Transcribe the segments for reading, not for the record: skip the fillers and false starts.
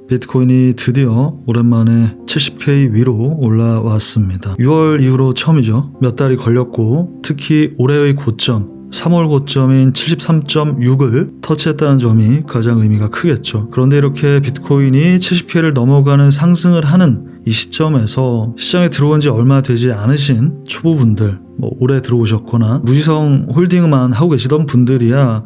비트코인이 드디어 오랜만에 70K 위로 올라왔습니다. 6월 이후로 처음이죠. 몇 달이 걸렸고 특히 올해의 고점 3월 고점인 73.6을 터치했다는 점이 가장 의미가 크겠죠. 그런데 이렇게 비트코인이 70K를 넘어가는 상승을 하는 이 시점에서 시장에 들어온 지 얼마 되지 않으신 초보분들, 올해 들어오셨거나 무지성 홀딩만 하고 계시던 분들이야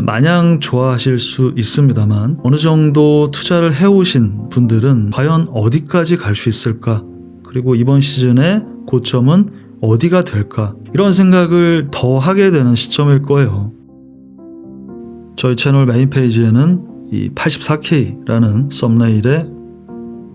마냥 좋아하실 수 있습니다만 어느 정도 투자를 해오신 분들은 과연 어디까지 갈 수 있을까? 그리고 이번 시즌의 고점은 어디가 될까? 이런 생각을 더 하게 되는 시점일 거예요. 저희 채널 메인 페이지에는 이 84K라는 썸네일에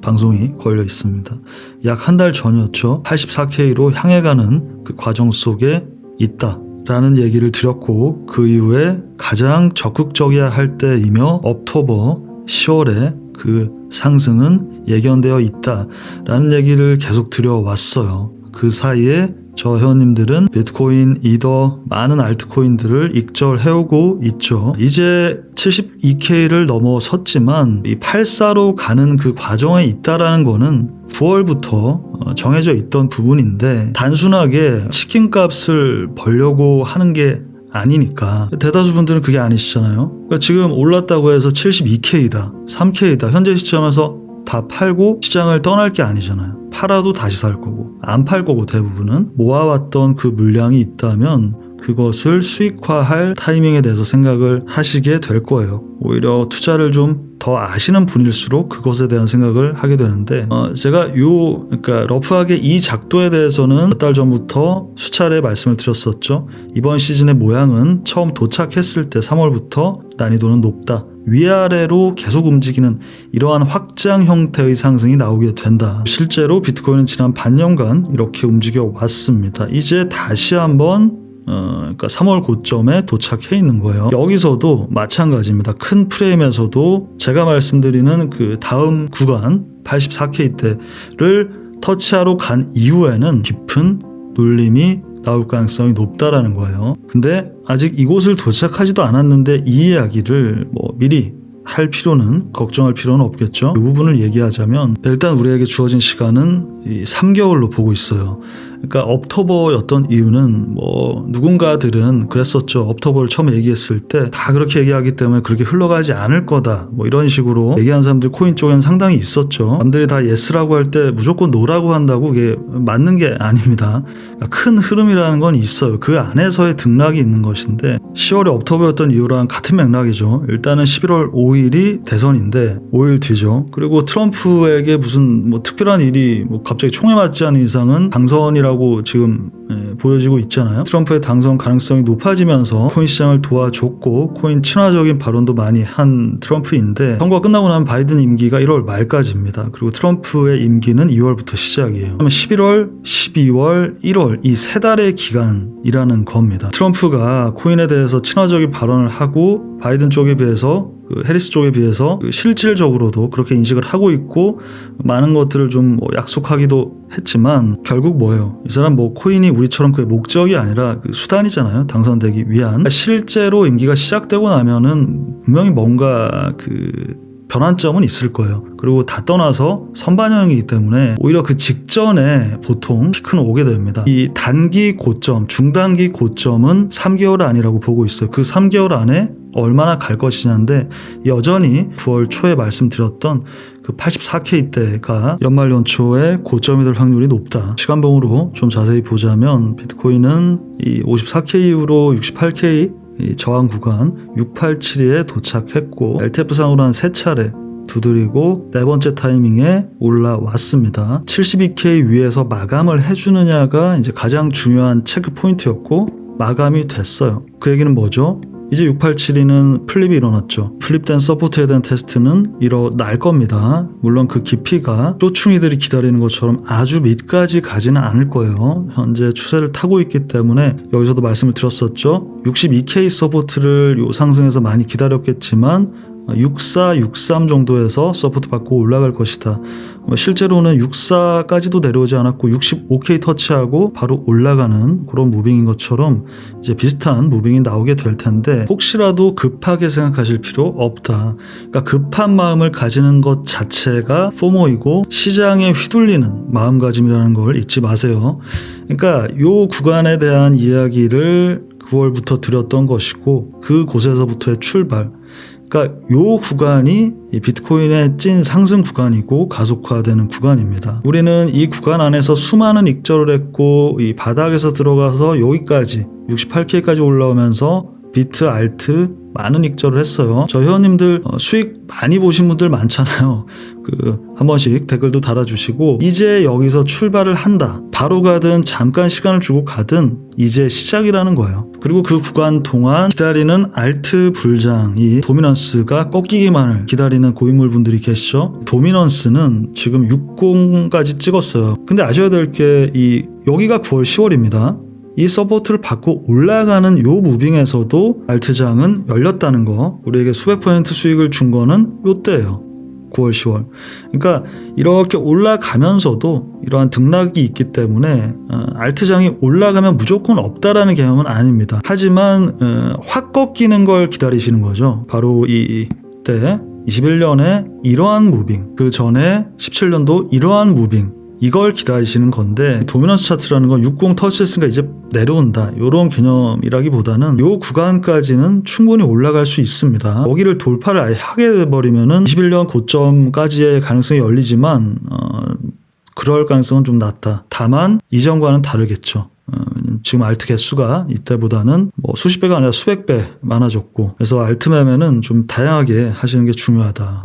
방송이 걸려 있습니다. 약 한 달 전이었죠. 84K로 향해 가는 그 과정 속에 있다 라는 얘기를 드렸고 그 이후에 가장 적극적이어야 할 때이며 옥토버 10월에 그 상승은 예견되어 있다 라는 얘기를 계속 드려왔어요. 그 사이에 저 회원님들은 비트코인, 이더 많은 알트코인들을 익절해오고 있죠. 이제 72K를 넘어섰지만 이 84로 가는 그 과정에 있다라는 거는 9월부터 정해져 있던 부분인데 단순하게 치킨값을 벌려고 하는 게 아니니까 대다수 분들은 그게 아니시잖아요. 그러니까 지금 올랐다고 해서 72K다, 3K다 현재 시점에서 다 팔고 시장을 떠날 게 아니잖아요. 팔아도 다시 살 거고 안 팔 거고 대부분은 모아왔던 그 물량이 있다면 그것을 수익화할 타이밍에 대해서 생각을 하시게 될 거예요. 오히려 투자를 좀 더 아시는 분일수록 그것에 대한 생각을 하게 되는데 제가 그러니까 러프하게 이 작도에 대해서는 몇 달 전부터 수차례 말씀을 드렸었죠. 이번 시즌의 모양은 처음 도착했을 때 3월부터 난이도는 높다. 위아래로 계속 움직이는 이러한 확장 형태의 상승이 나오게 된다. 실제로 비트코인은 지난 반년간 이렇게 움직여 왔습니다. 이제 다시 한번 그러니까 3월 고점에 도착해 있는 거예요. 여기서도 마찬가지입니다. 큰 프레임에서도 제가 말씀드리는 그 다음 구간 84K 대를 터치하러 간 이후에는 깊은 눌림이 나올 가능성이 높다라는 거예요. 근데 아직 이곳을 도착하지도 않았는데 이 이야기를 미리 할 필요는 걱정할 필요는 없겠죠. 이 부분을 얘기하자면 일단 우리에게 주어진 시간은 이 3개월로 보고 있어요. 그러니까 옥토버였던 이유는 누군가들은 그랬었죠. 옥토버를 처음 얘기했을 때 다 그렇게 얘기하기 때문에 그렇게 흘러가지 않을 거다. 이런 식으로 얘기하는 사람들 코인 쪽에는 상당히 있었죠. 남들이 다 예스라고 할 때 무조건 노라고 한다고 그게 맞는 게 아닙니다. 그러니까 큰 흐름이라는 건 있어요. 그 안에서의 등락이 있는 것인데 10월에 옥토버였던 이유랑 같은 맥락이죠. 일단은 11월 5일이 대선인데 5일 뒤죠. 그리고 트럼프에게 무슨 특별한 일이 갑자기 총에 맞지 않은 이상은 당선이라고 지금 보여지고 있잖아요. 트럼프의 당선 가능성이 높아지면서 코인 시장을 도와줬고 코인 친화적인 발언도 많이 한 트럼프인데 선거가 끝나고 나면 바이든 임기가 1월 말까지입니다. 그리고 트럼프의 임기는 2월부터 시작이에요. 그러면 11월, 12월, 1월 이 세 달의 기간이라는 겁니다. 트럼프가 코인에 대해서 친화적인 발언을 하고 바이든 쪽에 비해서 해리스 쪽에 비해서 실질적으로도 그렇게 인식을 하고 있고 많은 것들을 좀 약속하기도 했지만 결국 뭐예요? 이 사람 코인이 우리처럼 그의 목적이 아니라 수단이잖아요. 당선되기 위한. 실제로 임기가 시작되고 나면은 분명히 뭔가 변환점은 있을 거예요. 그리고 다 떠나서 선반영이기 때문에 오히려 그 직전에 보통 피크는 오게 됩니다. 이 단기 고점, 중단기 고점은 3개월 아니라고 보고 있어요. 그 3개월 안에 얼마나 갈 것이냐인데 여전히 9월 초에 말씀드렸던 그 84K 대가 연말 연초에 고점이 될 확률이 높다. 시간봉으로 좀 자세히 보자면 비트코인은 이 54K 이후로 68K 이 저항 구간 687에 도착했고 LTF상으로 한 3차례 두드리고 네 번째 타이밍에 올라왔습니다. 72K 위에서 마감을 해주느냐가 이제 가장 중요한 체크 포인트였고 마감이 됐어요. 그 얘기는 뭐죠? 이제 6872는 플립이 일어났죠. 플립된 서포트에 대한 테스트는 일어날 겁니다. 물론 그 깊이가 쪼충이들이 기다리는 것처럼 아주 밑까지 가지는 않을 거예요. 현재 추세를 타고 있기 때문에 여기서도 말씀을 드렸었죠. 62K 서포트를 요 상승에서 많이 기다렸겠지만 64, 63 정도에서 서포트 받고 올라갈 것이다. 실제로는 64까지도 내려오지 않았고 65K 터치하고 바로 올라가는 그런 무빙인 것처럼 이제 비슷한 무빙이 나오게 될 텐데, 혹시라도 급하게 생각하실 필요 없다. 그러니까 급한 마음을 가지는 것 자체가 포모이고 시장에 휘둘리는 마음가짐이라는 걸 잊지 마세요. 그러니까 요 구간에 대한 이야기를 9월부터 드렸던 것이고, 그 곳에서부터의 출발, 그러니까 요 구간이 이 비트코인의 찐 상승 구간이고 가속화되는 구간입니다. 우리는 이 구간 안에서 수많은 익절을 했고, 이 바닥에서 들어가서 여기까지 68K까지 올라오면서 비트, 알트 많은 익절을 했어요. 저 회원님들 수익 많이 보신 분들 많잖아요. 한 번씩 댓글도 달아주시고, 이제 여기서 출발을 한다, 바로 가든 잠깐 시간을 주고 가든 이제 시작이라는 거예요. 그리고 그 구간 동안 기다리는 알트 불장이, 도미넌스가 꺾이기만을 기다리는 고인물 분들이 계시죠. 도미넌스는 지금 60까지 찍었어요. 근데 아셔야 될 게, 여기가 9월 10월입니다 이 서포트를 받고 올라가는 요 무빙에서도 알트장은 열렸다는 거, 우리에게 수백 퍼센트 수익을 준 거는 요때예요. 9월 10월. 그러니까 이렇게 올라가면서도 이러한 등락이 있기 때문에 알트장이 올라가면 무조건 없다라는 개념은 아닙니다. 하지만 확 꺾이는 걸 기다리시는 거죠. 바로 이때 21년에 이러한 무빙, 그 전에 17년도 이러한 무빙, 이걸 기다리시는 건데, 도미넌스 차트라는 건 60 터치했으니까 이제 내려온다, 이런 개념이라기보다는 요 구간까지는 충분히 올라갈 수 있습니다. 여기를 돌파를 아예 하게 돼버리면은 21년 고점까지의 가능성이 열리지만 그럴 가능성은 좀 낮다. 다만 이전과는 다르겠죠. 지금 알트 개수가 이때보다는 수십 배가 아니라 수백 배 많아졌고, 그래서 알트 매매는 좀 다양하게 하시는 게 중요하다.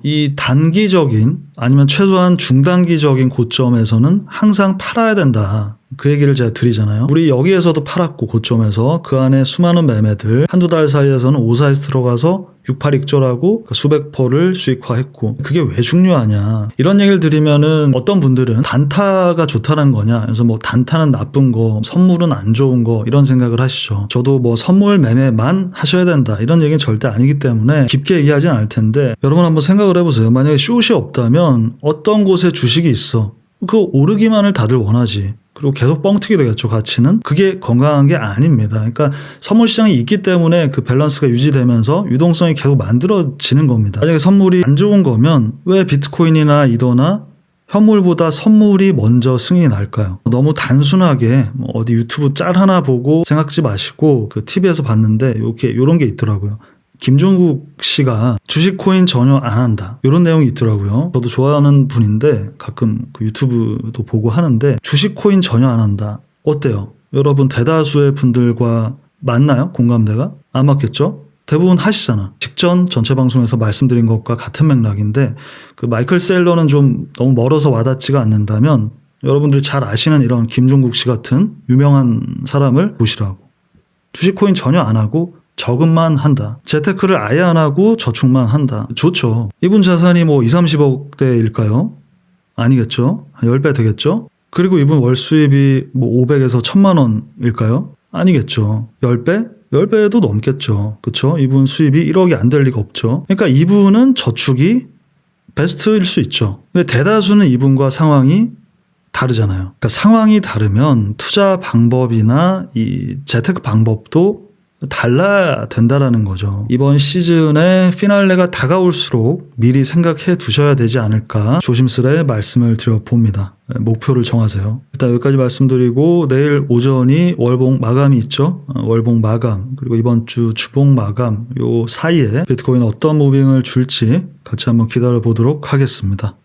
이 단기적인 아니면 최소한 중단기적인 고점에서는 항상 팔아야 된다, 그 얘기를 제가 드리잖아요. 우리 여기에서도 팔았고, 고점에서 그 안에 수많은 매매들 한두 달 사이에서는 5사에서 들어가서 68 익절하고 수백 퍼를 수익화했고, 그게 왜 중요하냐, 이런 얘기를 드리면은 어떤 분들은 단타가 좋다는 거냐, 그래서 단타는 나쁜 거, 선물은 안 좋은 거, 이런 생각을 하시죠. 저도 선물 매매만 하셔야 된다, 이런 얘기는 절대 아니기 때문에 깊게 얘기하진 않을 텐데, 여러분 한번 생각을 해보세요. 만약에 숏이 없다면 어떤 곳에 주식이 있어, 그 오르기만을 다들 원하지. 그리고 계속 뻥튀기 되겠죠, 가치는. 그게 건강한 게 아닙니다. 그러니까 선물 시장이 있기 때문에 그 밸런스가 유지되면서 유동성이 계속 만들어지는 겁니다. 만약에 선물이 안 좋은 거면 왜 비트코인이나 이더나 현물보다 선물이 먼저 승인이 날까요? 너무 단순하게 어디 유튜브 짤 하나 보고 생각지 마시고, 그 TV에서 봤는데 요런 게 있더라고요. 김종국 씨가 주식 코인 전혀 안 한다, 이런 내용이 있더라고요. 저도 좋아하는 분인데 가끔 그 유튜브도 보고 하는데, 주식 코인 전혀 안 한다. 어때요? 여러분 대다수의 분들과 맞나요? 공감대가? 안 맞겠죠? 대부분 하시잖아. 직전 전체 방송에서 말씀드린 것과 같은 맥락인데, 그 마이클 셀러는 좀 너무 멀어서 와닿지가 않는다면 여러분들이 잘 아시는 이런 김종국 씨 같은 유명한 사람을 보시라고. 주식 코인 전혀 안 하고 저금만 한다. 재테크를 아예 안 하고 저축만 한다. 좋죠. 이분 자산이 2, 30억대일까요? 아니겠죠. 10배 되겠죠. 그리고 이분 월 수입이 500에서 1000만 원일까요? 아니겠죠. 10배? 10배도 넘겠죠. 그쵸? 이분 수입이 1억이 안 될 리가 없죠. 그러니까 이분은 저축이 베스트일 수 있죠. 근데 대다수는 이분과 상황이 다르잖아요. 그러니까 상황이 다르면 투자 방법이나 이 재테크 방법도 달라야 된다라는 거죠. 이번 시즌의 피날레가 다가올수록 미리 생각해 두셔야 되지 않을까 조심스레 말씀을 드려봅니다. 목표를 정하세요. 일단 여기까지 말씀드리고, 내일 오전이 월봉 마감이 있죠. 월봉 마감, 그리고 이번 주 주봉 마감, 요 사이에 비트코인 어떤 무빙을 줄지 같이 한번 기다려 보도록 하겠습니다.